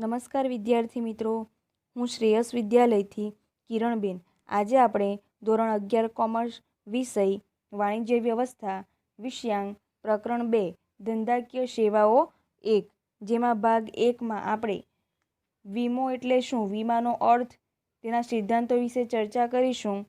નમસ્કાર વિદ્યાર્થી મિત્રો, હું શ્રેયસ વિદ્યાલયથી કિરણબેન. આજે આપણે ધોરણ 11 કોમર્સ વિષય વાણિજ્ય વ્યવસ્થા વિષયાંક પ્રકરણ 2 ધંધાકીય સેવાઓ 1, જેમાં ભાગ 1માં આપણે વીમો એટલે શું, વીમાનો અર્થ, તેના સિદ્ધાંતો વિશે ચર્ચા કરીશું.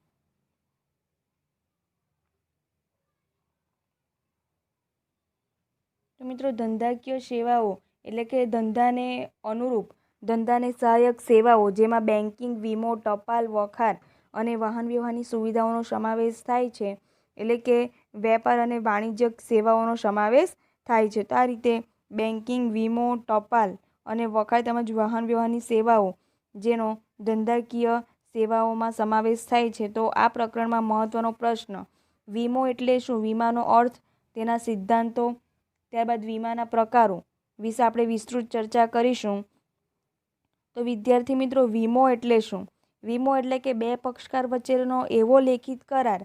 તો મિત્રો, ધંધાકીય સેવાઓ એટલે કે ધંધાને અનુરૂપ ધંધાને સહાયક સેવાઓ, જેમાં બેન્કિંગ, વીમો, ટપાલ, વખાર અને વાહન વ્યવહારની સુવિધાઓનો સમાવેશ થાય છે. એટલે કે વેપાર અને વાણિજ્યક સેવાઓનો સમાવેશ થાય છે. તો આ રીતે બેન્કિંગ, વીમો, ટપાલ અને વખાર તેમજ વાહન વ્યવહારની સેવાઓ જેનો ધંધાકીય સેવાઓમાં સમાવેશ થાય છે. તો આ પ્રકરણમાં મહત્વનો પ્રશ્ન, વીમો એટલે શું, વીમાનો અર્થ, તેના સિદ્ધાંતો, ત્યારબાદ વીમાના પ્રકારો વિશે આપણે વિસ્તૃત ચર્ચા કરીશું. તો વિદ્યાર્થી મિત્રો, વીમો એટલે શું? વીમો એટલે કે બે પક્ષકાર વચ્ચેનો એવો લેખિત કરાર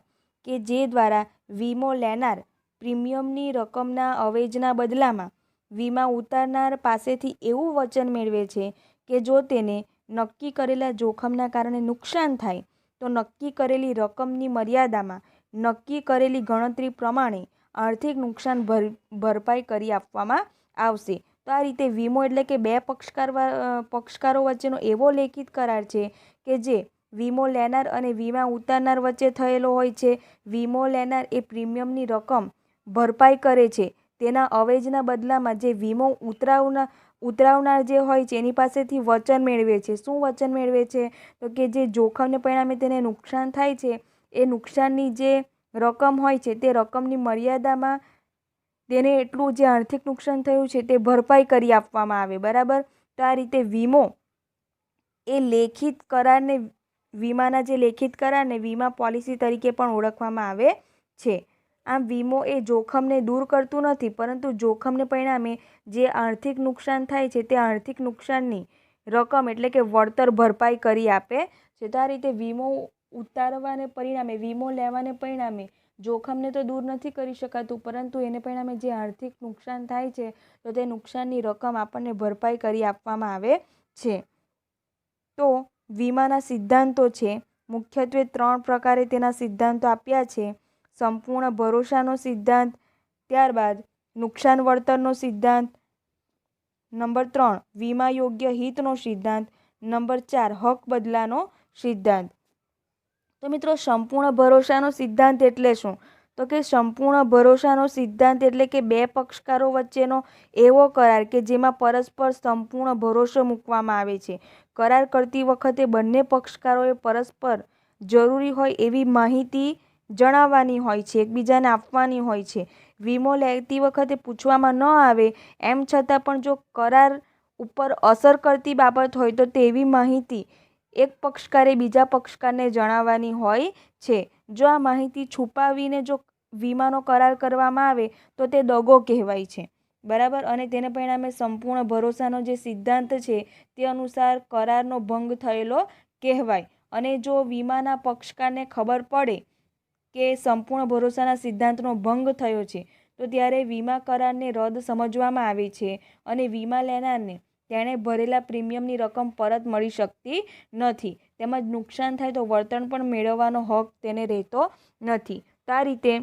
કે જે દ્વારા વીમો લેનાર પ્રીમિયમની રકમના અવેજના બદલામાં વીમા ઉતારનાર પાસેથી એવું વચન મેળવે છે કે જો તેને નક્કી કરેલા જોખમના કારણે નુકસાન થાય તો નક્કી કરેલી રકમની મર્યાદામાં નક્કી કરેલી ગણતરી પ્રમાણે આર્થિક નુકસાન ભરપાઈ કરી આપવામાં આવશે. તો આ રીતે વીમો એટલે કે બે પક્ષકારો વચ્ચેનો એવો લેખિત કરાર છે કે જે વીમો લેનાર અને વીમા ઉતારનાર વચ્ચે થયેલો હોય છે. વીમો લેનાર એ પ્રીમિયમની રકમ ભરપાઈ કરે છે, તેના અવેજના બદલામાં જે વીમો ઉતરાવનાર જે હોય છે એની પાસેથી વચન મેળવે છે. શું વચન મેળવે છે? તો કે જે જોખમને પરિણામે તેને નુકસાન થાય છે, એ નુકસાનની જે રકમ હોય છે તે રકમની મર્યાદામાં તેને એટલું જે આર્થિક નુકસાન થયું છે તે ભરપાઈ કરી આપવામાં આવે. બરાબર. તો આ રીતે વીમો એ લેખિત કરારને, વીમાના જે લેખિત કરારને વીમા પોલિસી તરીકે પણ ઓળખવામાં આવે છે. આમ વીમો એ જોખમને દૂર કરતું નથી, પરંતુ જોખમને પરિણામે જે આર્થિક નુકસાન થાય છે તે આર્થિક નુકસાનની રકમ એટલે કે વળતર ભરપાઈ કરી આપે છે. તો આ રીતે વીમો ઉતારવાને પરિણામે, વીમો લેવાને પરિણામે જોખમને તો દૂર નથી કરી શકાતું, પરંતુ એને પરિણામે જે આર્થિક નુકસાન થાય છે તો તે નુકસાનની રકમ આપણને ભરપાઈ કરી આપવામાં આવે છે. તો વીમાના સિદ્ધાંતો છે, મુખ્યત્વે 3 પ્રકારે તેના સિદ્ધાંતો આપ્યા છે. સંપૂર્ણ ભરોસાનો સિદ્ધાંત, ત્યારબાદ નુકસાન વળતરનો સિદ્ધાંત, નંબર 3 વીમા યોગ્ય હિતનો સિદ્ધાંત, નંબર 4 હક બદલાનો સિદ્ધાંત. તો મિત્રો, સંપૂર્ણ ભરોસાનો સિદ્ધાંત એટલે શું? તો કે સંપૂર્ણ ભરોસાનો સિદ્ધાંત એટલે કે બે પક્ષકારો વચ્ચેનો એવો કરાર કે જેમાં પરસ્પર સંપૂર્ણ ભરોસો મૂકવામાં આવે છે. કરાર કરતી વખતે બંને પક્ષકારોએ પરસ્પર જરૂરી હોય એવી માહિતી જણાવવાની હોય છે, એકબીજાને આપવાની હોય છે. વીમો લેતી વખતે પૂછવામાં ન આવે એમ છતાં પણ જો કરાર ઉપર અસર કરતી બાબત હોય તો તેવી માહિતી એક પક્ષકારે બીજા પક્ષકારને જણાવવાની હોય છે. જો આ માહિતી છુપાવીને જો વીમાનો કરાર કરવામાં આવે તો તે દગો કહેવાય છે. બરાબર. અને તેને પરિણામે સંપૂર્ણ ભરોસાનો જે સિદ્ધાંત છે તે અનુસાર કરારનો ભંગ થયેલો કહેવાય. અને જો વીમાના પક્ષકારને ખબર પડે કે સંપૂર્ણ ભરોસાના સિદ્ધાંતનો ભંગ થયો છે તો ત્યારે વીમા કરારને રદ સમજવામાં આવે છે અને વીમા લેનારને તેણે ભરેલા પ્રીમિયમની રકમ પરત મળી શકતી નથી, તેમજ નુકસાન થાય તો વળતર પણ મેળવવાનો હક તેને રહેતો નથી. તો આ રીતે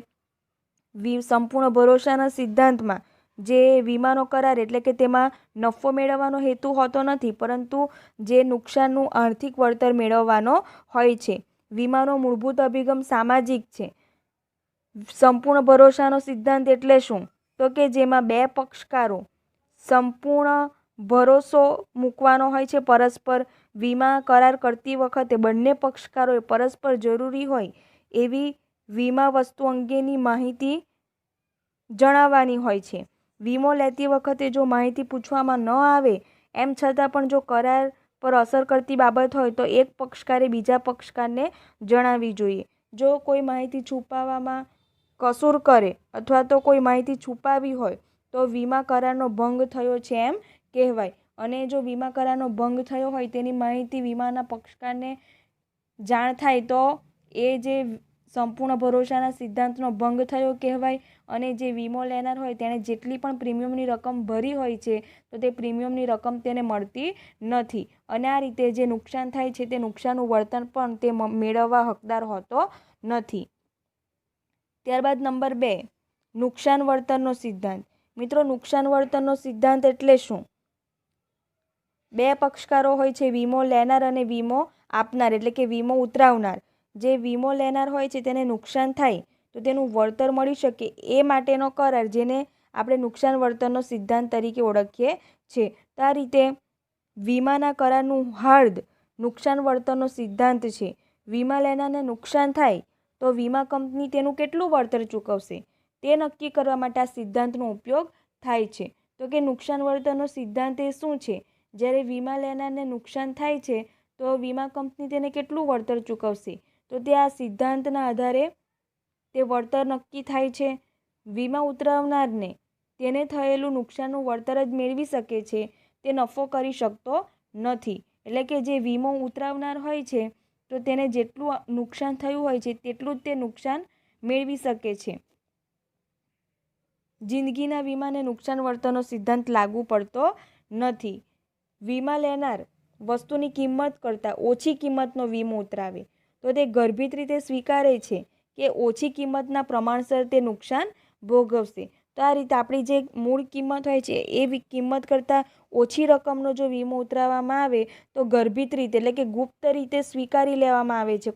સંપૂર્ણ ભરોસાના સિદ્ધાંતમાં જે વીમાનો કરાર એટલે કે તેમાં નફો મેળવવાનો હેતુ હોતો નથી, પરંતુ જે નુકસાનનું આર્થિક વળતર મેળવવાનો હોય છે. વીમાનો મૂળભૂત અભિગમ સામાજિક છે. સંપૂર્ણ ભરોસાનો સિદ્ધાંત એટલે શું? તો કે જેમાં બે પક્ષકારો સંપૂર્ણ ભરોસો મૂકવાનો હોય છે પરસ્પર. વીમા કરાર કરતી વખતે બંને પક્ષકારોએ પરસ્પર જરૂરી હોય એવી વીમા વસ્તુ અંગેની માહિતી જણાવવાની હોય છે. વીમો લેતી વખતે જો માહિતી પૂછવામાં ન આવે એમ છતાં પણ જો કરાર પર અસર કરતી બાબત હોય તો એક પક્ષકારે બીજા પક્ષકારને જણાવવી જોઈએ. જો કોઈ માહિતી છુપાવવામાં કસૂર કરે અથવા તો કોઈ માહિતી છુપાવી હોય તો વીમા કરારનો ભંગ થયો છે એમ કહેવાય. અને જો વીમા કરારનો ભંગ થયો હોય તેની માહિતી વીમાના પક્ષકારને જાણ થાય તો એ જે સંપૂર્ણ ભરોસાના સિદ્ધાંતનો ભંગ થયો કહેવાય અને જે વીમો લેનાર હોય તેણે જેટલી પણ પ્રીમિયમની રકમ ભરી હોય છે તો તે પ્રીમિયમની રકમ તેને મળતી નથી અને આ રીતે જે નુકસાન થાય છે તે નુકસાનનું વળતર પણ તે મેળવવા હકદાર હોતો નથી. ત્યારબાદ નંબર 2, નુકસાન વળતરનો સિદ્ધાંત. મિત્રો, નુકસાન વળતરનો સિદ્ધાંત એટલે શું? બે પક્ષકારો હોય છે, વીમો લેનાર અને વીમો આપનાર, એટલે કે વીમો ઉતરાવનાર. જે વીમો લેનાર હોય છે તેને નુકસાન થાય તો તેનું વળતર મળી શકે એ માટેનો કરાર, જેને આપણે નુકસાન વળતરનો સિદ્ધાંત તરીકે ઓળખીએ છીએ. તો આ રીતે વીમાના કરારનું હાર્દ નુકસાન વળતરનો સિદ્ધાંત છે. વીમા લેનારને નુકસાન થાય તો વીમા કંપની તેનું કેટલું વળતર ચૂકવશે તે નક્કી કરવા માટે આ સિદ્ધાંતનો ઉપયોગ થાય છે. તો કે નુકસાન વળતરનો સિદ્ધાંત એ શું છે? જ્યારે વીમા લેનારને નુકસાન થાય છે તો વીમા કંપની તેને કેટલું વળતર ચૂકવશે, તો તે આ સિદ્ધાંતના આધારે તે વળતર નક્કી થાય છે. વીમા ઉતરાવનારને તેને થયેલું નુકસાનનું વળતર જ મેળવી શકે છે, તે નફો કરી શકતો નથી. એટલે કે જે વીમો ઉતરાવનાર હોય છે તો તેને જેટલું નુકસાન થયું હોય છે તેટલું જ તે નુકસાન મેળવી શકે છે. જિંદગીના વીમાને નુકસાન વળતરનો સિદ્ધાંત લાગુ પડતો નથી. વીમા લેનાર વસ્તુની કિંમત કરતાં ઓછી કિંમતનો વીમો ઉતરાવે તો તે ગર્ભિત રીતે સ્વીકારે છે કે ઓછી કિંમતના પ્રમાણસર તે નુકસાન ભોગવશે. તો આ રીતે આપણી જે મૂળ કિંમત હોય છે એ કિંમત કરતાં ઓછી રકમનો જો વીમો ઉતરાવવામાં આવે તો ગર્ભિત રીતે, એટલે કે ગુપ્ત રીતે સ્વીકારી લેવામાં આવે છે.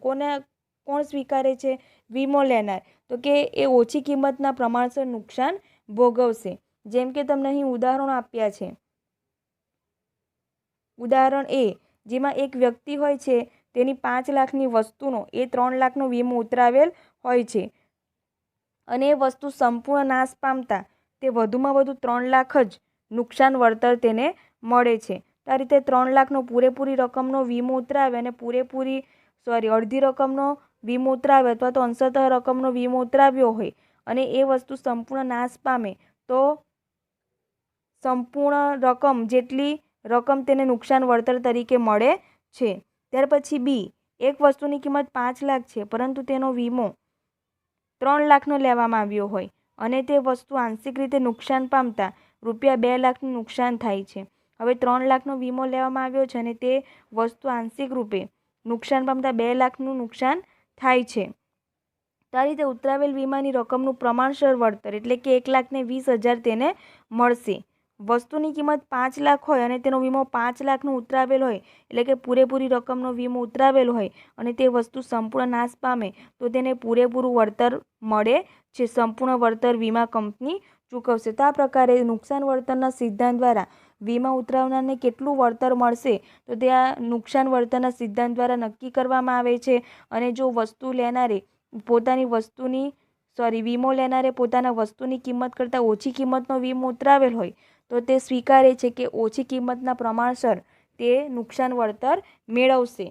કોણ સ્વીકારે છે? વીમો લેનાર. તો કે એ ઓછી કિંમતના પ્રમાણસર નુકસાન ભોગવશે. જેમ કે તમને અહીં ઉદાહરણો આપ્યા છે. ઉદાહરણ એ, જેમાં એક વ્યક્તિ હોય છે તેની 5 લાખની વસ્તુનો એ 3 લાખનો વીમો ઉતરાવેલ હોય છે અને એ વસ્તુ સંપૂર્ણ નાશ પામતા તે વધુમાં વધુ 3 લાખ જ નુકસાન વળતર તેને મળે છે. તો આ રીતે 3 લાખનો પૂરેપૂરી રકમનો વીમો ઉતરાવે અને અડધી રકમનો વીમો ઉતરાવે અથવા તો અંશતઃ રકમનો વીમો ઉતરાવ્યો હોય અને એ વસ્તુ સંપૂર્ણ નાશ પામે તો સંપૂર્ણ રકમ જેટલી રકમ તેને નુકસાન વળતર તરીકે મળે છે. ત્યાર પછી બી, એક વસ્તુની કિંમત 5 લાખ છે પરંતુ તેનો વીમો 3 લાખનો લેવામાં આવ્યો હોય અને તે વસ્તુ આંશિક રીતે નુકસાન પામતા ₹2 લાખનું નુકસાન થાય છે. હવે 3 લાખનો વીમો લેવામાં આવ્યો છે અને તે વસ્તુ આંશિક રૂપે નુકસાન પામતા 2 લાખનું નુકસાન થાય છે. તો આ રીતે ઉતરાવેલ વીમાની રકમનું પ્રમાણસર વળતર, એટલે કે 1,20,000 તેને મળશે. વસ્તુની કિંમત 5 લાખ હોય અને તેનો વીમો 5 લાખનો ઉતરાવેલ હોય, એટલે કે પૂરેપૂરી રકમનો વીમો ઉતરાવેલ હોય અને તે વસ્તુ સંપૂર્ણ નાશ પામે તો તેને પૂરેપૂરું વળતર મળે છે. સંપૂર્ણ વળતર વીમા કંપની ચૂકવશે. તો આ પ્રકારે નુકસાન વળતરના સિદ્ધાંત દ્વારા વીમા ઉતરાવનારને કેટલું વળતર મળશે તો તે આ નુકસાન વળતરના સિદ્ધાંત દ્વારા નક્કી કરવામાં આવે છે. અને જો વીમો લેનારે પોતાના વસ્તુની કિંમત કરતાં ઓછી કિંમતનો વીમો ઉતરાવેલ હોય તો તે સ્વીકારે છે કે ઓછી કિંમતના પ્રમાણસર તે નુકસાન વળતર મેળવશે.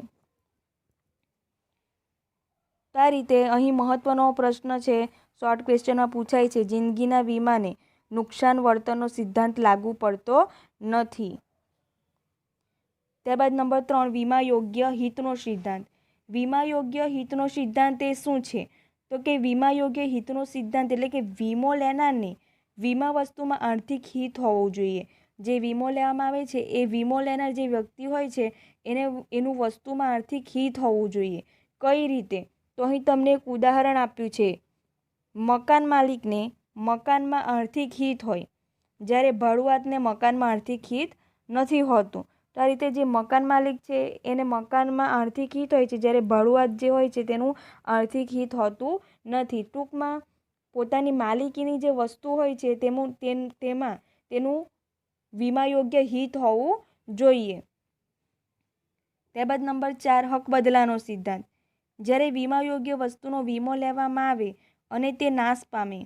તો આ રીતે અહીં મહત્વનો પ્રશ્ન છે, શોર્ટ ક્વેશ્ચનમાં પૂછાય છે, જિંદગીના વીમાને નુકસાન વળતરનો સિદ્ધાંત લાગુ પડતો નથી. ત્યારબાદ નંબર 3, વીમા યોગ્ય હિતનો સિદ્ધાંત. વીમા યોગ્ય હિતનો સિદ્ધાંત એ શું છે? તો કે વીમા યોગ્ય હિતનો સિદ્ધાંત એટલે કે વીમો લેનારને વીમા વસ્તુમાં આર્થિક હિત હોવું જોઈએ. જે વીમો લેવામાં આવે છે એ વીમો લેનાર જે વ્યક્તિ હોય છે એનું વસ્તુમાં આર્થિક હિત હોવું જોઈએ. કઈ રીતે? તો અહીં તમને એક ઉદાહરણ આપ્યું છે. મકાન માલિકને મકાનમાં આર્થિક હિત હોય જ્યારે ભાડુઆતને મકાનમાં આર્થિક હિત નથી હોતું. તો આ રીતે જે મકાન માલિક છે એને મકાનમાં આર્થિક હિત હોય છે, જ્યારે ભાડુઆત જે હોય છે તેનું આર્થિક હિત હોતું નથી. ટૂંકમાં પોતાની માલિકીની જે વસ્તુ હોય છે તેમાં તેનું વીમા યોગ્ય હિત હોવું જોઈએ. ત્યારબાદ નંબર 4, હક બદલાનો સિદ્ધાંત. જ્યારે વીમા યોગ્ય વસ્તુનો વીમો લેવામાં આવે અને તે નાશ પામે,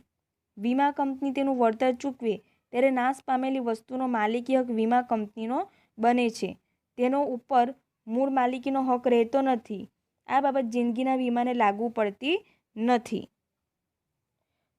વીમા કંપની તેનું વળતર ચૂકવે ત્યારે નાશ પામેલી વસ્તુનો માલિકી હક વીમા કંપનીનો બને છે. તેનો ઉપર મૂળ માલિકીનો હક રહેતો નથી. આ બાબત જિંદગીના વીમાને લાગુ પડતી નથી.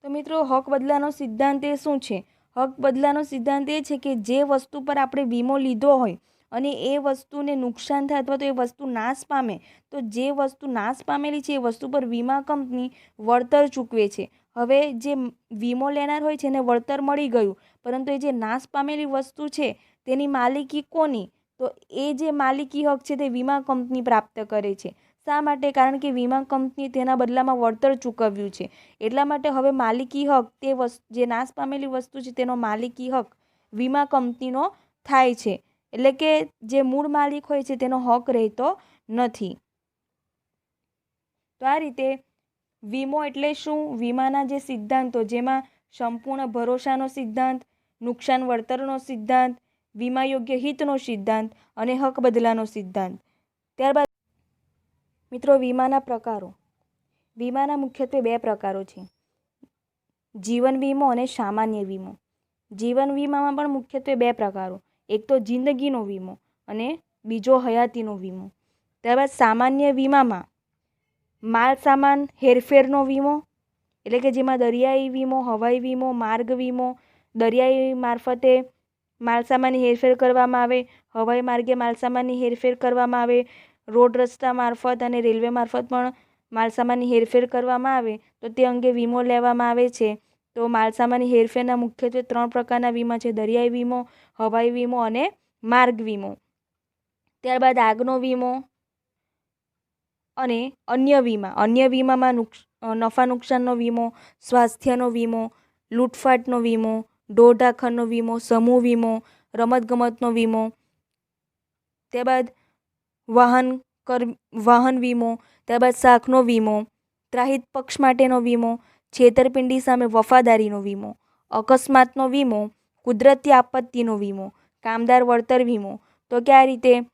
તો મિત્રો, હક બદલાનો સિદ્ધાંત એ શું છે? હક બદલાનો સિદ્ધાંત એ છે કે જે વસ્તુ પર આપણે વીમો લીધો હોય અને એ વસ્તુને નુકસાન થાય અથવા તો એ વસ્તુ નાશ પામે તો જે વસ્તુ નાશ પામેલી છે એ વસ્તુ પર વીમા કંપની વળતર ચૂકવે છે. હવે જે વીમો લેનાર હોય છે એને વળતર મળી ગયું, પરંતુ એ જે નાશ પામેલી વસ્તુ છે તેની માલિકી કોની? તો એ જે માલિકી હક છે તે વીમા કંપની પ્રાપ્ત કરે છે. શા માટે? કારણ કે વીમા કંપની તેના બદલામાં વળતર ચૂકવ્યું છે. એટલા માટે હવે માલિકી હક તે જે નાશ પામેલી વસ્તુ છે તેનો માલિકી હક વીમા કંપનીનો થાય છે. એટલે કે જે મૂળ માલિક હોય છે તેનો હક રહેતો નથી. તો આ રીતે વીમો એટલે શું? વીમાના જે સિદ્ધાંતો, જેમાં સંપૂર્ણ ભરોસાનો સિદ્ધાંત, નુકસાન વળતરનો સિદ્ધાંત, વીમા યોગ્ય હિતનો સિદ્ધાંત અને હક બદલાનો સિદ્ધાંત. ત્યારબાદ મિત્રો વીમાના પ્રકારો. વીમાના મુખ્યત્વે 2 પ્રકારો છે, જીવન વીમો અને સામાન્ય વીમો. જીવન વીમામાં પણ મુખ્યત્વે 2 પ્રકારો, એક તો જિંદગીનો વીમો અને બીજો હયાતીનો વીમો. ત્યારબાદ સામાન્ય વીમામાં માલ સામાન હેરફેરનો વીમો, એટલે કે જેમાં દરિયાઈ વીમો, હવાઈ વીમો, માર્ગ વીમો, દરિયાઈ મારફતે માલસામાનની હેરફેર કરવામાં આવે, હવાઈ માર્ગે માલસામાનની હેરફેર કરવામાં આવે, રોડ રસ્તા મારફત અને રેલવે મારફત પણ માલસામાનની હેરફેર કરવામાં આવે તો તે અંગે વીમો લેવામાં આવે છે. તો માલસામાનની હેરફેરના મુખ્યત્વે 3 પ્રકારના વીમા છે, દરિયાઈ વીમો, હવાઈ વીમો અને માર્ગ વીમો. ત્યારબાદ આગનો વીમો અને અન્ય વીમા. અન્ય વીમામાં નફા નુકસાનનો વીમો, સ્વાસ્થ્યનો વીમો, લૂંટફાટનો વીમો, ઢોરઢાંખરનો વીમો, સમૂહ વીમો, રમતગમતનો વીમો. ત્યારબાદ વાહન વીમો, ત્યારબાદ શાખનો વીમો, ત્રાહિત પક્ષ માટેનો વીમો, છેતરપિંડી સામે વફાદારીનો વીમો, અકસ્માતનો વીમો, કુદરતી આપત્તિનો વીમો, કામદાર વળતર વીમો. તો કે આ રીતે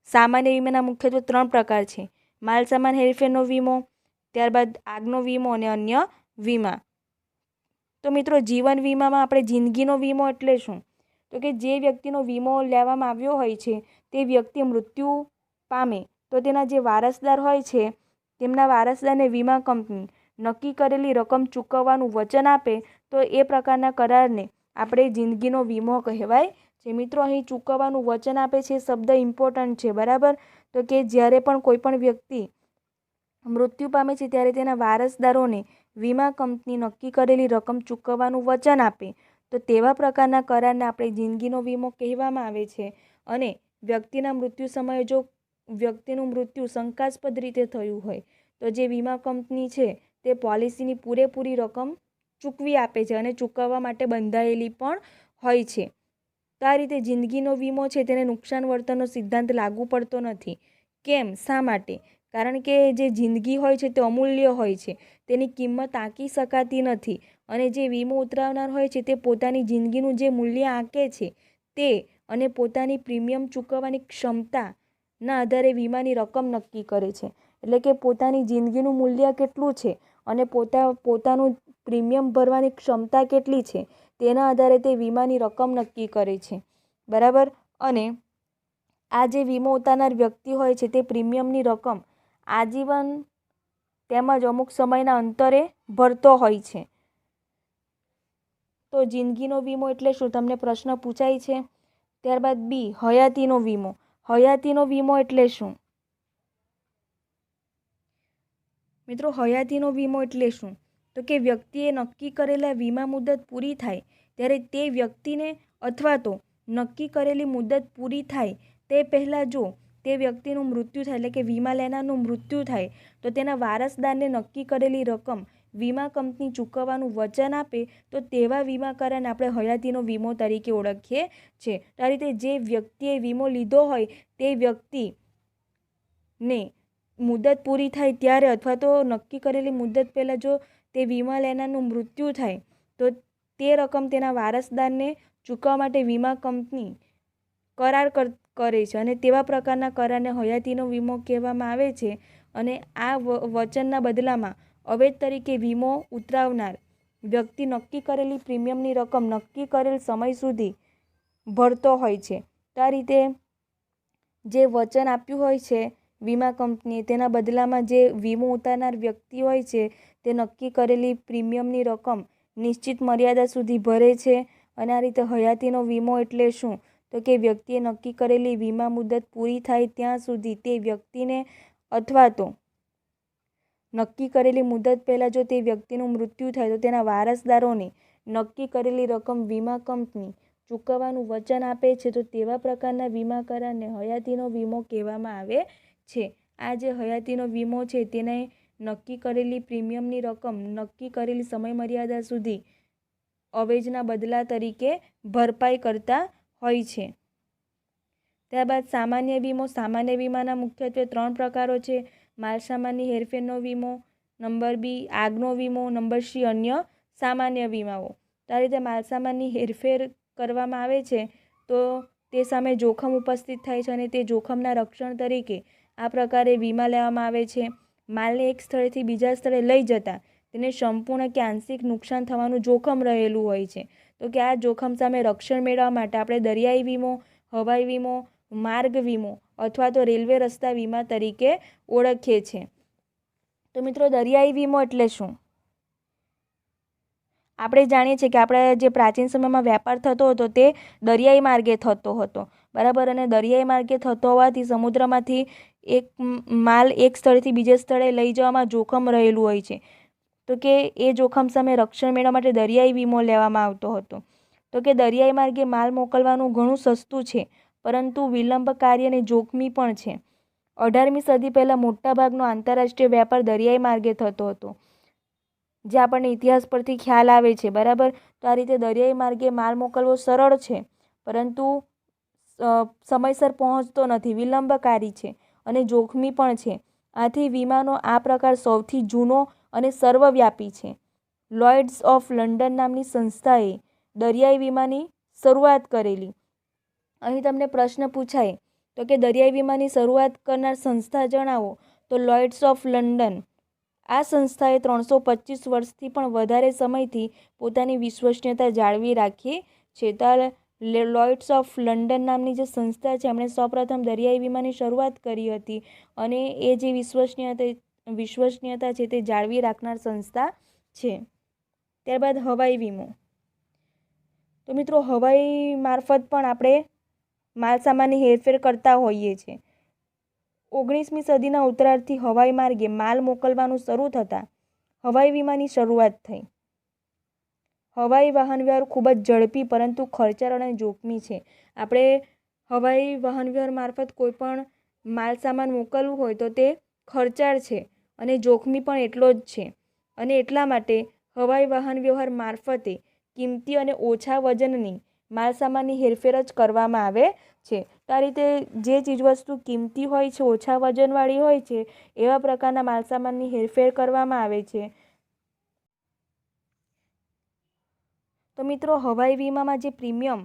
સામાન્ય વીમાના મુખ્યત્વે 3 પ્રકાર છે, માલસામાન હેરફેરનો વીમો, ત્યારબાદ આગનો વીમો અને અન્ય વીમા. તો મિત્રો જીવન વીમામાં આપણે જિંદગીનો વીમો એટલે શું? તો કે જે વ્યક્તિનો વીમો લેવામાં આવ્યો હોય છે તે વ્યક્તિ મૃત્યુ પામે તો તેના જે વારસદાર હોય છે તેમના વારસદારને વીમા કંપની નક્કી કરેલી રકમ ચૂકવવાનું વચન આપે તો એ પ્રકારના કરારને આપણે જિંદગીનો વીમો કહેવાય છે. મિત્રો અહીં ચૂકવવાનું વચન આપે છે શબ્દ ઇમ્પોર્ટન્ટ છે, બરાબર. તો કે જ્યારે પણ કોઈ પણ વ્યક્તિ મૃત્યુ પામે છે ત્યારે તેના વારસદારોને વીમા કંપની નક્કી કરેલી રકમ ચૂકવવાનું વચન આપે તો તેવા પ્રકારના કરારને આપણે જિંદગીનો વીમો કહેવામાં આવે છે. અને વ્યક્તિના મૃત્યુ સમયે જો વ્યક્તિનું મૃત્યુ શંકાસ્પદ રીતે થયું હોય તો જે વીમા કંપની છે તે પોલિસીની પૂરેપૂરી રકમ ચૂકવી આપે છે અને ચૂકવવા માટે બંધાયેલી પણ હોય છે. તો આ રીતે જિંદગીનો વીમો છે તેને નુકસાન વળતરનો સિદ્ધાંત લાગુ પડતો નથી. કેમ? શા માટે? કારણ કે જે જિંદગી હોય છે તે અમૂલ્ય હોય છે, તેની કિંમત આંકી શકાતી નથી. અને જે વીમો ઉતરાવનાર હોય છે તે પોતાની જિંદગીનું જે મૂલ્ય આંકે છે તે અને પોતાની પ્રીમિયમ ચૂકવવાની ક્ષમતાના આધારે વીમાની રકમ નક્કી કરે છે. એટલે કે પોતાની જિંદગીનું મૂલ્ય કેટલું છે અને પોતાનું પ્રીમિયમ ભરવાની ક્ષમતા કેટલી છે તેના આધારે તે વીમાની રકમ નક્કી કરે છે, બરાબર. અને આ જે વીમો ઉતારનાર વ્યક્તિ હોય છે તે પ્રીમિયમની રકમ આજીવન તેમજ અમુક સમયના અંતરે ભરતો હોય છે. તો જિંદગીનો વીમો એટલે શું? તમને પ્રશ્ન પૂછાય છે. ત્યારબાદ બી, હયાતીનો વીમો. હયાતીનો વીમો એટલે શું? મિત્રો હયાતીનો વીમો એટલે શું? તો કે વ્યક્તિએ નક્કી કરેલા વીમા મુદત પૂરી થાય ત્યારે તે વ્યક્તિને અથવા તો નક્કી કરેલી મુદત પૂરી થાય તે પહેલાં જો તે વ્યક્તિનું મૃત્યુ થાય, એટલે કે વીમા લેનારનું મૃત્યુ થાય તો તેના વારસદારને નક્કી કરેલી રકમ વીમા કંપની ચૂકવવાનું વચન આપે તો તેવા વીમા કરારને આપણે હયાતીનો વીમો તરીકે ઓળખીએ છીએ. આ રીતે જે વ્યક્તિએ વીમો લીધો હોય તે વ્યક્તિને મુદત પૂરી થાય ત્યારે અથવા તો નક્કી કરેલી મુદત પહેલાં જો તે વીમા લેનારનું મૃત્યુ થાય તો તે રકમ તેના વારસદારને ચૂકવવા માટે વીમા કંપની કરાર કરે છે અને તેવા પ્રકારના કરારને હયાતીનો વીમો કહેવામાં આવે છે. અને આ વચનના બદલામાં અવેજ તરીકે વીમો ઉતરાવનાર વ્યક્તિ નક્કી કરેલી પ્રીમિયમની રકમ નક્કી કરેલ સમય સુધી ભરતો હોય છે. તો આ રીતે જે વચન આપ્યું હોય છે વીમા કંપનીએ તેના બદલામાં જે વીમો ઉતારનાર વ્યક્તિ હોય છે તે નક્કી કરેલી પ્રીમિયમની રકમ નિશ્ચિત મર્યાદા સુધી ભરે છે. અને આ રીતે હયાતીનો વીમો એટલે શું? તો તો કે વ્યક્તિએ નક્કી કરેલી વીમા મુદત પૂરી થાય ત્યાં સુધી તે વ્યક્તિને અથવા તો નક્કી કરેલી મુદત પહેલાં જો તે વ્યક્તિનું મૃત્યુ થાય તો તેના વારસદારોને નક્કી કરેલી રકમ વીમા કંપની ચૂકવવાનું વચન આપે છે, તો તેવા પ્રકારના વીમા કરારને હયાતીનો વીમો કહેવામાં આવે છે. આ જે હયાતીનો વીમો છે તેને નક્કી કરેલી પ્રીમિયમની રકમ નક્કી કરેલી સમયમર્યાદા સુધી અવેજના બદલા તરીકે ભરપાઈ કરતા હોય છે. ત્યારબાદ સામાન્ય વીમો. સામાન્ય વીમાના મુખ્યત્વે 3 પ્રકારો છે. માલસામાનની હેરફેરનો વીમો, નંબર બી આગનો વીમો, નંબર સી અન્ય સામાન્ય વીમાઓ. તો આ રીતે માલસામાનની હેરફેર કરવામાં આવે છે તો તે સામે જોખમ ઉપસ્થિત થાય છે અને તે જોખમના રક્ષણ તરીકે આ પ્રકારે વીમા લેવામાં આવે છે. માલને એક સ્થળેથી બીજા સ્થળે લઈ જતા તેને સંપૂર્ણ કે આંશિક નુકસાન થવાનું જોખમ રહેલું હોય છે. તો કે આ જોખમ સામે રક્ષણ મેળવવા માટે આપણે દરિયાઈ વીમો, હવાઈ વીમો, માર્ગ વીમો અથવા તો રેલવે રસ્તા વીમા તરીકે ઓળખીએ છીએ. તો મિત્રો, દરિયાઈ વીમો એટલે શું? આપણે જાણીએ છીએ કે આપણે જે પ્રાચીન સમયમાં વેપાર થતો હતો તે દરિયાઈ માર્ગે થતો હતો, બરાબર. અને દરિયાઈ માર્ગે થતો હોવાથી સમુદ્રમાંથી એક માલ એક સ્થળેથી બીજે સ્થળે લઈ જવામાં જોખમ રહેલું હોય છે. તો કે એ જોખમ સામે રક્ષણ મેળવવા માટે દરિયાઈ વીમો લેવામાં આવતો હતો. તો કે દરિયાઈ માર્ગે માલ મોકલવાનું ઘણું સસ્તું છે, પરંતુ વિલંબકારી અને જોખમી પણ છે. 18મી સદી પહેલાં મોટાભાગનો આંતરરાષ્ટ્રીય વેપાર દરિયાઈ માર્ગે થતો હતો, જે આપણને ઇતિહાસ પરથી ખ્યાલ આવે છે, બરાબર. તો આ રીતે દરિયાઈ માર્ગે માલ મોકલવો સરળ છે, પરંતુ સમયસર પહોંચતો નથી, વિલંબકારી છે અને જોખમી પણ છે. આથી વીમાનો આ પ્રકાર સૌથી જૂનો અને સર્વવ્યાપી છે. લોઇડ્સ ઓફ લંડન નામની સંસ્થાએ દરિયાઈ વીમાની શરૂઆત કરેલી. અહીં તમને પ્રશ્ન પૂછાય તો કે દરિયાઈ વીમાની શરૂઆત કરનાર સંસ્થા જણાવો, તો લોઇડ્સ ઓફ લંડન. આ સંસ્થાએ 325 વર્ષથી પણ વધારે સમયથી પોતાની વિશ્વસનીયતા જાળવી રાખી છે. તો લોઇડ્સ ઓફ લંડન નામની જે સંસ્થા છે એમણે સૌપ્રથમ દરિયાઈ વીમાની શરૂઆત કરી હતી અને એ જે વિશ્વસનીયતા છે તે જાળવી રાખનાર સંસ્થા છે. ત્યારબાદ હવાઈ વીમો. તો મિત્રો, હવાઈ મારફત પણ આપણે માલસામાનની હેરફેર કરતા હોઈએ છીએ. 19મી સદીના ઉત્તરાર્ધથી હવાઈ માર્ગે માલ મોકલવાનું શરૂ થતાં હવાઈ વીમાની શરૂઆત થઈ. હવાઈ વાહન વ્યવહાર ખૂબ જ ઝડપી પરંતુ ખર્ચાળ અને જોખમી છે. આપણે હવાઈ વાહન વ્યવહાર મારફત કોઈ પણ માલ સામાન મોકલવું હોય તો તે ખર્ચાળ છે અને જોખમી પણ એટલો જ છે. અને એટલા માટે હવાઈ વાહન વ્યવહાર મારફતે કિંમતી અને ઓછા વજનની માલસામાનની હેરફેર જ કરવામાં આવે છે. તો આ રીતે જે ચીજવસ્તુ કિંમતી હોય છે, ઓછા વજનવાળી હોય છે, એવા પ્રકારના માલસામાનની હેરફેર કરવામાં આવે છે. તો મિત્રો, હવાઈ વીમામાં જે પ્રીમિયમ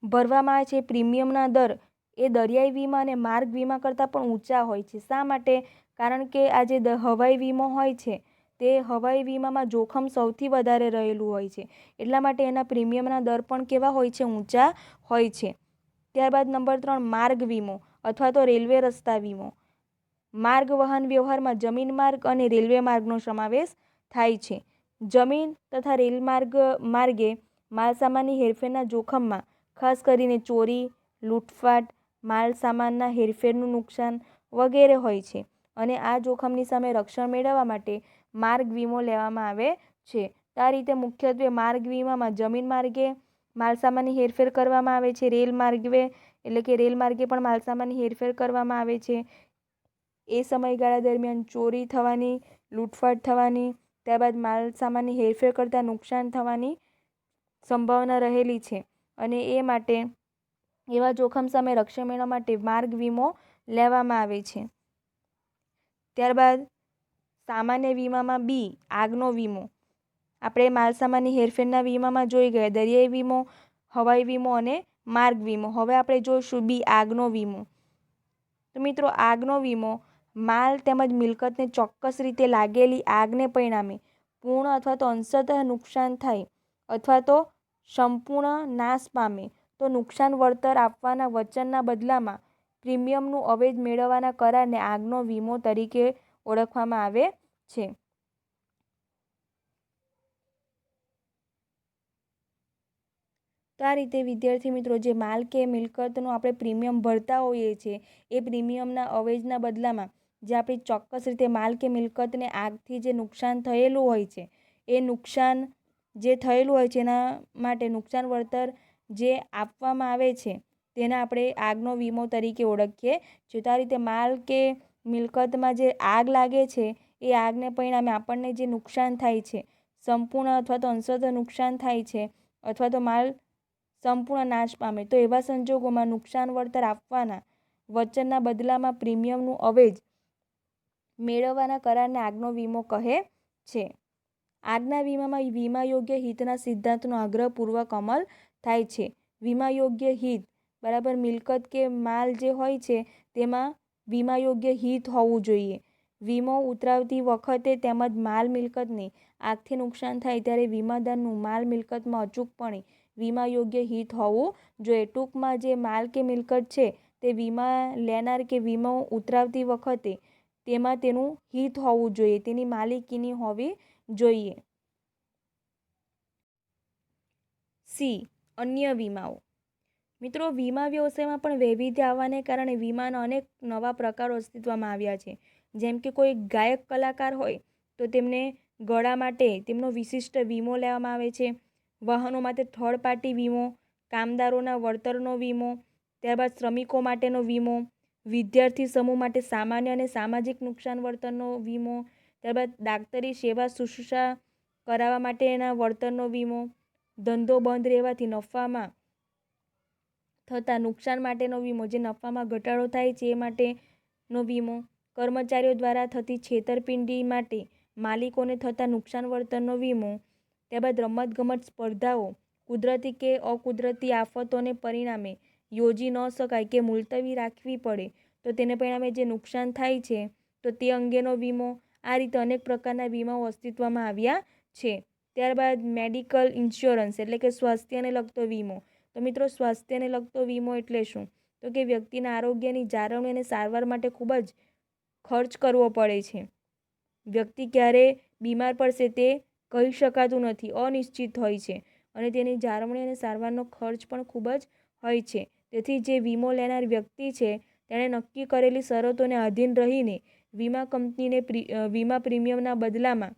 ભરવામાં આવે છે એ પ્રીમિયમના દર એ દરિયાઈ વીમા અને માર્ગ વીમા કરતાં પણ ઊંચા હોય છે. શા માટે? કારણ કે આ જે હવાઈ વીમો હોય છે તે હવાઈ વીમામાં જોખમ સૌથી વધારે રહેલું હોય છે, એટલા માટે એના પ્રીમિયમના દર પણ કેવા હોય છે? ઊંચા હોય છે. ત્યારબાદ નંબર 3, માર્ગ વીમો અથવા તો રેલવે રસ્તા વીમો. માર્ગ વાહન વ્યવહારમાં જમીન માર્ગ અને રેલવે માર્ગનો સમાવેશ થાય છે. જમીન તથા રેલ માર્ગે માલસામાનની હેરફેરના જોખમમાં ખાસ કરીને ચોરી, લૂંટફાટ, માલસામાનના હેરફેરનું નુકસાન વગેરે હોય છે અને આ જોખમની સામે રક્ષણ મેળવવા માટે માર્ગ વીમો લેવામાં આવે છે. આ રીતે મુખ્યત્વે માર્ગ વીમામાં જમીન માર્ગે માલસામાનની હેરફેર કરવામાં આવે છે. રેલ માર્ગે પણ માલસામાનની હેરફેર કરવામાં આવે છે. એ સમયગાળા દરમિયાન ચોરી થવાની, લૂંટફાટ થવાની, ત્યારબાદ માલસામાનની હેરફેર કરતાં નુકસાન થવાની સંભાવના રહેલી છે અને એ માટે એવા જોખમ સામે રક્ષણ મેળવવા માટે માર્ગ વીમો લેવામાં આવે છે. ત્યારબાદ સામાન્ય વીમામાં બી, આગનો વીમો. આપણે માલસામાનની હેરફેરના વીમામાં જોઈ ગયા દરિયાઈ વીમો, હવાઈ વીમો અને માર્ગ વીમો. હવે આપણે જોઈશું બી, આગનો વીમો. તો મિત્રો, આગનો વીમો માલ તેમજ મિલકતને ચોક્કસ રીતે લાગેલી આગને પરિણામે પૂર્ણ અથવા તો અંશતઃ નુકસાન થાય અથવા તો સંપૂર્ણ નાશ પામે તો નુકસાન વળતર આપવાના વચનના બદલામાં પ્રીમિયમનું અવેજ મેળવવાના કરારને આગનો વીમો તરીકે ઓળખવામાં આવે છે. તો તો આ રીતે વિદ્યાર્થી મિત્રો જે માલ કે મિલકતનું આપણે પ્રીમિયમ ભરતા હોઈએ છીએ એ પ્રીમિયમના અવેજના બદલામાં જે આપણી ચોક્કસ રીતે માલ કે મિલકતને આગથી જે નુકસાન થયેલું હોય છે એ નુકસાન જે થયેલું હોય છે એના માટે નુકસાન વળતર જે આપવામાં આવે છે તેને આપણે આગનો વીમો તરીકે ઓળખીએ છીએ. તો આ રીતે માલ કે મિલકતમાં જે આગ લાગે છે એ આગને પરિણામે આપણને જે નુકસાન થાય છે, સંપૂર્ણ અથવા તો અંશતઃ નુકસાન થાય છે અથવા તો માલ સંપૂર્ણ નાશ પામે, તો એવા સંજોગોમાં નુકસાન વળતર આપવાના વચનના બદલામાં પ્રીમિયમનું અવેજ મેળવવાના કરારને આગનો વીમો કહે છે. આગના વીમામાં વીમા યોગ્ય હિતના સિદ્ધાંતનો આગ્રહપૂર્વક અમલ થાય છે. વીમા યોગ્ય હિત બરાબર મિલકત કે માલ જે હોય છે તેમાં વીમા યોગ્ય હિત હોવું જોઈએ. વીમો ઉતરાવતી વખતે તેમજ માલ મિલકતને આગથી નુકસાન થાય ત્યારે વીમાદારનું માલ મિલકતમાં અચૂકપણે વીમા યોગ્ય હિત હોવું જોઈએ. ટૂંકમાં જે માલ કે મિલકત છે તે વીમા લેનાર કે વીમો ઉતરાવતી વખતે તેમાં તેનું હિત હોવું જોઈએ, તેની માલિકીની હોવી જોઈએ. સી. અન્ય વીમાઓ. મિત્રો, વીમા વ્યવસાયમાં પણ વૈવિધ્ય આવવાને કારણે વીમાના અનેક નવા પ્રકારો અસ્તિત્વમાં આવ્યા છે. જેમ કે કોઈ ગાયક કલાકાર હોય તો તેમને ગળા માટે તેમનો વિશિષ્ટ વીમો લેવામાં આવે છે. વાહનો માટે થર્ડ પાર્ટી વીમો, કામદારોના વળતરનો વીમો, ત્યારબાદ શ્રમિકો માટેનો વીમો, વિદ્યાર્થી સમૂહ માટે સામાન્ય અને સામાજિક નુકસાન વળતરનો વીમો, ત્યારબાદ દાક્તરી સેવા શુશ્રૂષા કરાવવા માટેના વળતરનો વીમો, ધંધો બંધ રહેવાથી નફામાં થતા નુકસાન માટેનો વીમો, જે નફામાં ઘટાડો થાય છે એ માટેનો વીમો, કર્મચારીઓ દ્વારા થતી છેતરપિંડી માટે માલિકોને થતા નુકસાન વળતરનો વીમો, ત્યારબાદ રમતગમત સ્પર્ધાઓ કુદરતી કે અકુદરતી આફતોને પરિણામે યોજી ન શકાય કે મુલતવી રાખવી પડે તો તેને પરિણામે જે નુકસાન થાય છે તો તે અંગેનો વીમો. આ રીતે અનેક પ્રકારના વીમાઓ અસ્તિત્વમાં આવ્યા છે. ત્યારબાદ મેડિકલ ઇન્સ્યોરન્સ એટલે કે સ્વાસ્થ્યને લગતો વીમો. તો મિત્રો, સ્વાસ્થ્યને લગતો વીમો એટલે શું? તો કે વ્યક્તિના આરોગ્યની જાળવણી અને સારવાર માટે ખૂબ જ ખર્ચ કરવો પડે છે. વ્યક્તિ ક્યારે બીમાર પડશે તે કહી શકાતું નથી, અનિશ્ચિત હોય છે અને તેની જાળવણી અને સારવારનો ખર્ચ પણ ખૂબ જ હોય છે. તેથી જે વીમો લેનાર વ્યક્તિ છે તેણે નક્કી કરેલી શરતોને આધીન રહીને વીમા કંપનીને વીમા પ્રીમિયમના બદલામાં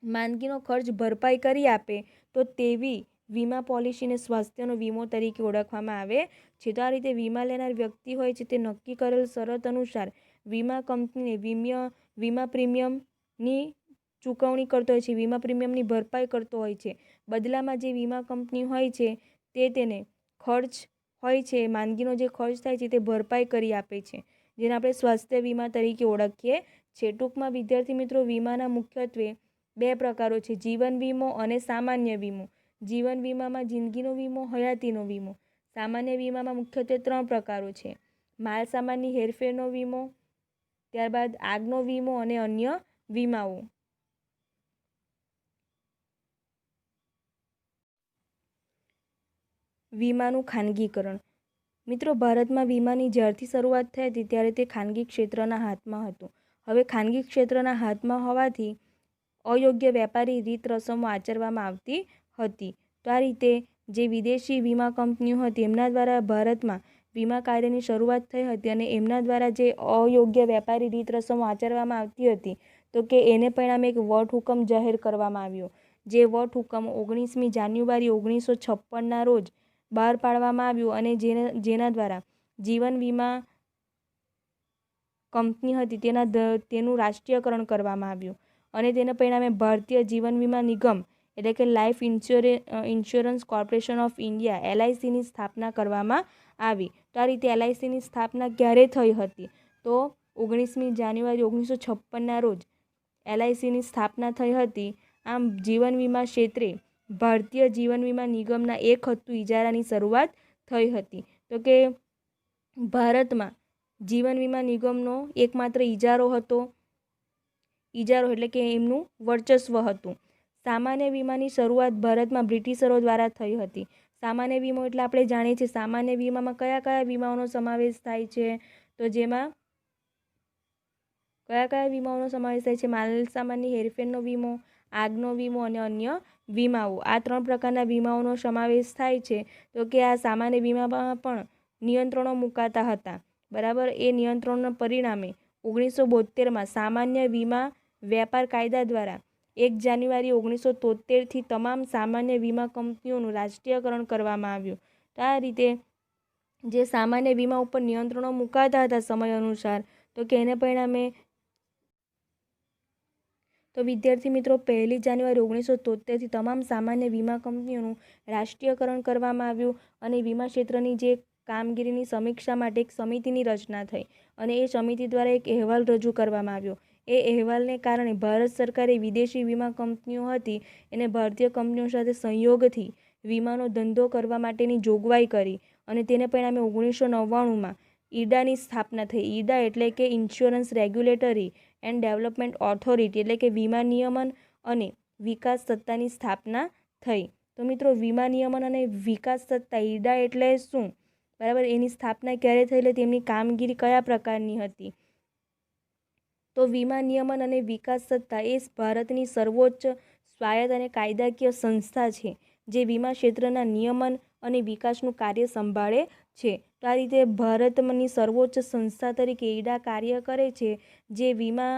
માંદગીનો ખર્ચ ભરપાઈ કરી આપે તો તેવી વીમા પોલિસીને સ્વાસ્થ્યનો વીમો તરીકે ઓળખવામાં આવે છે. તો આ રીતે વીમા લેનાર વ્યક્તિ હોય છે તે નક્કી કરેલ શરત અનુસાર વીમા કંપનીને વીમા પ્રીમિયમની ચૂકવણી કરતો હોય છે, વીમા પ્રીમિયમની ભરપાઈ કરતો હોય છે. બદલામાં જે વીમા કંપની હોય છે તે તેને ખર્ચ હોય છે, માંદગીનો જે ખર્ચ થાય છે તે ભરપાઈ કરી આપે છે, જેને આપણે સ્વાસ્થ્ય વીમા તરીકે ઓળખીએ છીએ. ટૂંકમાં વિદ્યાર્થી મિત્રો, વીમાના મુખ્યત્વે બે પ્રકારો છે, જીવન વીમો અને સામાન્ય વીમો. જીવન વીમામાં જિંદગીનો વીમો, હયાતીનો વીમો. સામાન્ય વીમામાં મુખ્યત્વે 3 પ્રકારો છે, માલ સામાનની હેરફેરનો વીમો, ત્યારબાદ આગનો વીમો અને અન્ય વીમાઓ. વીમાનું ખાનગીકરણ. મિત્રો, ભારતમાં વીમાની જ્યારથી શરૂઆત થઈ હતી ત્યારે તે ખાનગી ક્ષેત્રના હાથમાં હતું. હવે ખાનગી ક્ષેત્રના હાથમાં હોવાથી અયોગ્ય વેપારી રીત રસમો આચરવામાં આવતી હતી. તો આ રીતે જે વિદેશી વીમા કંપનીઓ હતી એમના દ્વારા ભારતમાં વીમા કાયદાની શરૂઆત થઈ હતી અને એમના દ્વારા જે અયોગ્ય વેપારી રીત રસમો આચરવામાં આવતી હતી તો કે એને પરિણામે એક વટહુકમ જાહેર કરવામાં આવ્યો. જે વટહુકમ 19મી જાન્યુઆરી 1956ના રોજ બહાર પાડવામાં આવ્યું અને જેના દ્વારા જીવન વીમા કંપની હતી તેનું રાષ્ટ્રીયકરણ કરવામાં આવ્યું અને તેના પરિણામે ભારતીય જીવન વીમા નિગમ એટલે કે Life Insurance Corporation of India LICની સ્થાપના કરવામાં આવી. તો આ રીતે LICની સ્થાપના ક્યારે થઈ હતી? તો 19મી જાન્યુઆરી 1956ના રોજ LICની સ્થાપના થઈ હતી. આમ જીવન વીમા ક્ષેત્રે ભારતીય જીવન વીમા નિગમના 1 હતું ઇજારાની શરૂઆત થઈ હતી. તો કે ભારતમાં જીવન વીમા નિગમનો એકમાત્ર ઇજારો હતો. ઇજારો એટલે કે એમનું વર્ચસ્વ હતું. સામાન્ય વીમાની શરૂઆત ભારતમાં બ્રિટિશરો દ્વારા થઈ હતી. સામાન્ય વીમો એટલે આપણે જાણીએ છીએ સામાન્ય વીમામાં કયા કયા વીમાઓનો સમાવેશ થાય છે? તો જેમાં કયા કયા વીમાઓનો સમાવેશ થાય છે? માલ સામાનની હેરફેરનો વીમો, આગનો વીમો અને અન્ય વીમાઓ, આ 3 પ્રકારના વીમાઓનો સમાવેશ થાય છે. તો કે આ સામાન્ય વીમામાં પણ નિયંત્રણો મુકાતા હતા, બરાબર. એ નિયંત્રણોના પરિણામે 1972માં સામાન્ય વીમા વ્યાપાર કાયદા દ્વારા 1 જાન્યુઆરી 1973થી તમામ સામાન્ય વીમા કંપનીઓનું રાષ્ટ્રીયકરણ કરવામાં આવ્યું. તો આ રીતે જે સામાન્ય વીમા ઉપર નિયંત્રણો મુકાતા હતા સમય અનુસાર, તો કે એને પરિણામે તો વિદ્યાર્થી મિત્રો 1 જાન્યુઆરી 1973થી તમામ સામાન્ય વીમા કંપનીઓનું રાષ્ટ્રીયકરણ કરવામાં આવ્યું અને વીમા ક્ષેત્રની જે કામગીરીની સમીક્ષા માટે એક સમિતિની રચના થઈ અને એ સમિતિ દ્વારા એક અહેવાલ રજૂ કરવામાં આવ્યો. એ અહેવાલને કારણે ભારત સરકારે વિદેશી વીમા કંપનીઓ હતી એને ભારતીય કંપનીઓ સાથે સહયોગથી વીમાનો ધંધો કરવા માટેની જોગવાઈ કરી અને તેને પરિણામે 1999માં ઈડાની સ્થાપના થઈ. ઈડા એટલે કે insurance regulatory and development authority એટલે કે વીમા નિયમન અને વિકાસ સત્તાની સ્થાપના થઈ. તો મિત્રો વીમા નિયમન અને વિકાસ સત્તા ઈડા એટલે શું, બરાબર, એની સ્થાપના ક્યારે થઈ, તેમની કામગીરી કયા પ્રકારની હતી? તો વીમા નિયમન અને વિકાસ સત્તા એ ભારતની સર્વોચ્ચ સ્વાયત્ત અને કાયદાકીય સંસ્થા છે જે વીમા ક્ષેત્રના નિયમન અને વિકાસનું કાર્ય સંભાળે છે. તો આ રીતે ભારતની સર્વોચ્ચ સંસ્થા તરીકે ઈડા કાર્ય કરે છે, જે વીમા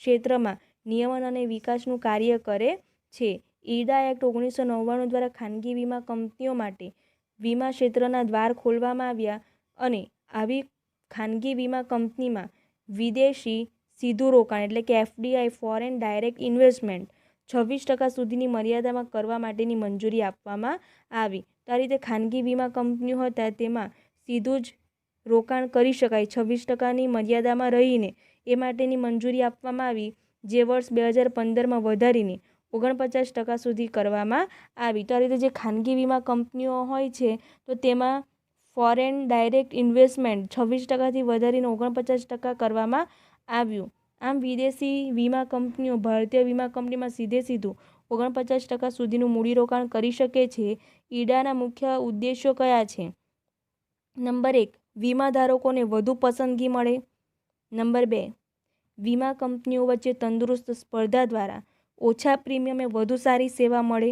ક્ષેત્રમાં નિયમન અને વિકાસનું કાર્ય કરે છે. ઈડા એક્ટ 1999 દ્વારા ખાનગી વીમા કંપનીઓ માટે વીમા ક્ષેત્રના દ્વાર ખોલવામાં આવ્યા અને આવી ખાનગી વીમા કંપનીમાં વિદેશી સીધું રોકાણ એટલે કે FDI ફોરેન ડાયરેક્ટ ઇન્વેસ્ટમેન્ટ 26% સુધીની મર્યાદામાં કરવા માટેની મંજૂરી આપવામાં આવી. તો આ રીતે ખાનગી વીમા કંપનીઓ હતા તેમાં સીધું જ રોકાણ કરી શકાય 26%ની મર્યાદામાં રહીને, એ માટેની મંજૂરી આપવામાં આવી, જે વર્ષ 2015માં વધારીને 49% સુધી કરવામાં આવી. તો આ રીતે જે ખાનગી વીમા કંપનીઓ હોય છે તો તેમાં ફોરેન ડાયરેક્ટ ઇન્વેસ્ટમેન્ટ 26%થી વધારીને 49% કરવામાં આવ્યું. આમ વિદેશી વીમા કંપનીઓ ભારતીય વીમા કંપનીમાં સીધું 49% સુધીનું મૂડીરોકાણ કરી શકે છે. ઈડાના મુખ્ય ઉદ્દેશો કયા છે? નંબર 1, વીમાધારકોને વધુ પસંદગી મળે. નંબર 2, વીમા કંપનીઓ વચ્ચે તંદુરસ્ત સ્પર્ધા દ્વારા ઓછા પ્રીમિયમે વધુ સારી સેવા મળે.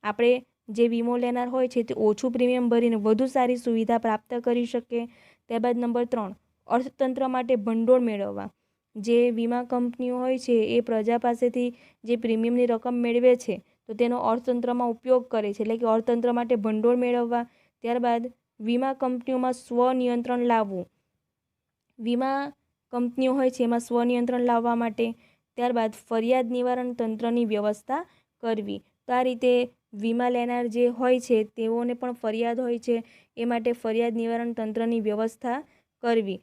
આપણે જે વીમો લેનાર હોય છે તે ઓછું પ્રીમિયમ ભરીને વધુ સારી સુવિધા પ્રાપ્ત કરી શકે. ત્યારબાદ નંબર 3, અર્થતંત્ર માટે ભંડોળ મેળવવા. જે વીમા કંપનીઓ હોય છે એ પ્રજા પાસેથી જે પ્રીમિયમની રકમ મેળવે છે તો તેનો અર્થતંત્રમાં ઉપયોગ કરે છે, એટલે કે અર્થતંત્ર માટે ભંડોળ મેળવવા. ત્યારબાદ વીમા કંપનીઓમાં સ્વનિયંત્રણ લાવવું. વીમા કંપનીઓ હોય છે એમાં સ્વનિયંત્રણ લાવવા માટે. ત્યારબાદ ફરિયાદ નિવારણ તંત્રની વ્યવસ્થા કરવી. તો આ રીતે વીમા લેનાર જે હોય છે તેઓને પણ ફરિયાદ હોય છે, એ માટે ફરિયાદ નિવારણ તંત્રની વ્યવસ્થા કરવી.